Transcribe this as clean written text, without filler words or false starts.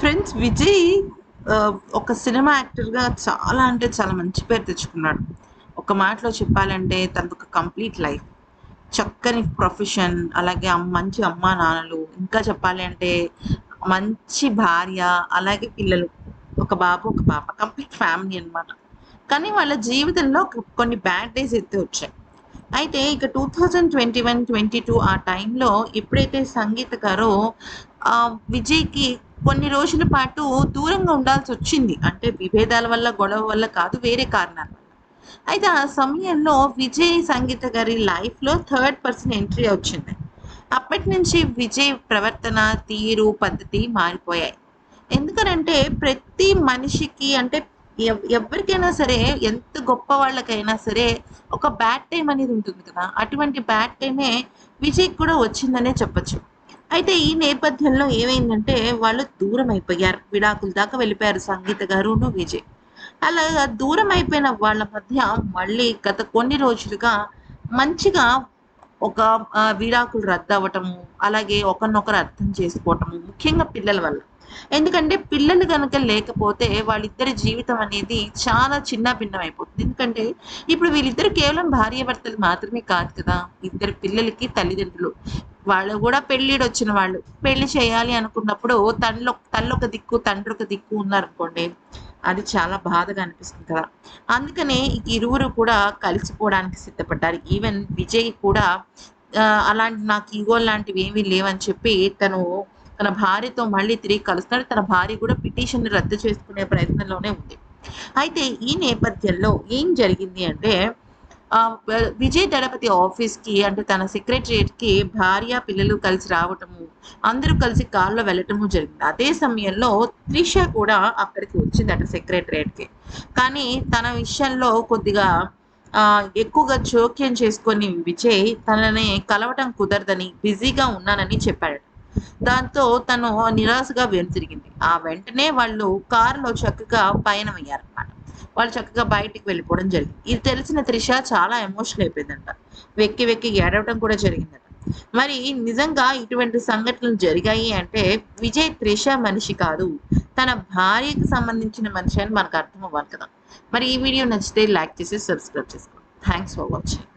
Friends Vijay ఒక cinema యాక్టర్‌గా చాలా అంటే చాలా మంచి పేరు తెచ్చుకున్నాడు. ఒక మాటలో చెప్పాలంటే తనదొక కంప్లీట్ లైఫ్. చక్కని ప్రొఫెషన్, అలాగే మంచి అమ్మానాన్నలు, ఇంకా చెప్పాలి అంటే మంచి భార్య, అలాగే పిల్లలు. ఒక బాబు, ఒక పాప. కంప్లీట్ ఫ్యామిలీ అన్నమాట. కానీ వాళ్ళ జీవితంలో కొన్ని బ్యాడ్ డేస్ అయితే వచ్చాయి. అయితే ఇక 2021, 22 ఆ టైంలో ఎప్పుడైతే సంగీత గారో విజయ్‌కి కొన్ని రోజుల పాటు దూరంగా ఉండాల్సొచ్చింది. అంటే విభేదాల వల్ల, గొడవ వల్ల కాదు, వేరే కారణాల వల్ల. అయితే ఆ సమయంలో విజయ్, సంగీత గారి లైఫ్‌లో థర్డ్ పర్సన్ ఎంట్రీ వచ్చింది. అప్పటినుంచి విజయ్ ప్రవర్తన, తీరు, పద్ధతి మారిపోయాయి. ఎందుకనంటే ప్రతి మనిషికి అంటే ఎవ్వరికైనా సరే, ఎంత గొప్ప వాళ్ళకైనా సరే ఒక బ్యాడ్ టైమ్ అనేది ఉంటుంది కదా! అటువంటి బ్యాడ్ టైమే విజయ్‌కి కూడా వచ్చిందనే చెప్పొచ్చు. అయితే ఈ నేపథ్యంలో ఏమైందంటే వాళ్ళు దూరం అయిపోయారు. విడాకుల దాకా వెళ్ళిపోయారు సంగీత గారును, విజయ్. అలాగా దూరం అయిపోయిన వాళ్ళ మధ్య మళ్ళీ గత కొన్ని రోజులుగా మంచిగా ఒక విడాకులు రద్దవ్వటము, అలాగే ఒకరినొకరు అర్థం చేసుకోవటము, ముఖ్యంగా పిల్లల వల్ల. ఎందుకంటే పిల్లలు గనక లేకపోతే వాళ్ళిద్దరి జీవితం అనేది చాలా చిన్నాభిన్నమైపోతుంది. ఎందుకంటే ఇప్పుడు వీళ్ళిద్దరు కేవలం భార్యాభర్తలు మాత్రమే కాదు కదా! ఇద్దరు పిల్లలకి తల్లిదండ్రులు. వాళ్ళు గూడా పెళ్ళీడొచ్చిన వాళ్ళు. పెళ్లి చేయాలి అనుకున్నప్పుడు తల్లొక దిక్కు, తండ్రొక దిక్కు ఉన్నారనుకోండి, అది చాలా బాధగా అనిపిస్తుంది కదా! అందుకనే ఇరువురు కూడా కలిసిపోవడానికి సిద్ధపడ్డారు. ఈవెన్ విజయ్ కూడా అలాంటి నాకు ఈగోలు లాంటివేమీ లేవని చెప్పి తన భార్యతో మళ్ళీ తిరిగి కలుస్తున్నాడు. తన భార్య కూడా పిటిషన్‌ని రద్దు చేసుకునే ప్రయత్నంలోనే ఉంది. అయితే ఈ నేపథ్యంలో ఏం జరిగింది అంటే విజయ్ దళపతి ఆఫీస్‌కి అంటే తన సెక్రటేరియట్‌కి భార్య, పిల్లలు కలిసి రావటము, అందరూ కలిసి కార్‌లో వెళ్ళటము జరిగింది. అదే సమయంలో త్రిష కూడా అక్కడికి వచ్చిందట సెక్రటేరియట్‌కి. కానీ తన విషయంలో కొద్దిగా ఎక్కువగా జోక్యం చేసుకొని విజయ్ తనని కలవటం కుదరదని, బిజీగా ఉన్నానని చెప్పాడట. దాంతో తను నిరాశగా వెనుతిరిగింది. ఆ వెంటనే వాళ్ళు కారులో చక్కగా పయనమయ్యారన్నమాట. వాళ్ళు చక్కగా బయటికి వెళ్ళిపోవడం జరిగింది. ఇది తెలిసిన త్రిష చాలా ఎమోషనల్ అయిపోయిందంట. వెక్కి వెక్కి ఏడవటం కూడా జరిగిందట. మరి నిజంగా ఇటువంటి సంఘటనలు జరిగాయి అంటే విజయ్ త్రిష మనిషి కాదు. తన భార్యకి సంబంధించిన మనిషి అని మనకు అర్థం అవ్వాలి కదా! మరి ఈ వీడియో నచ్చితే లైక్ చేసి సబ్స్క్రైబ్ చేసుకోండి. Thanks for watching.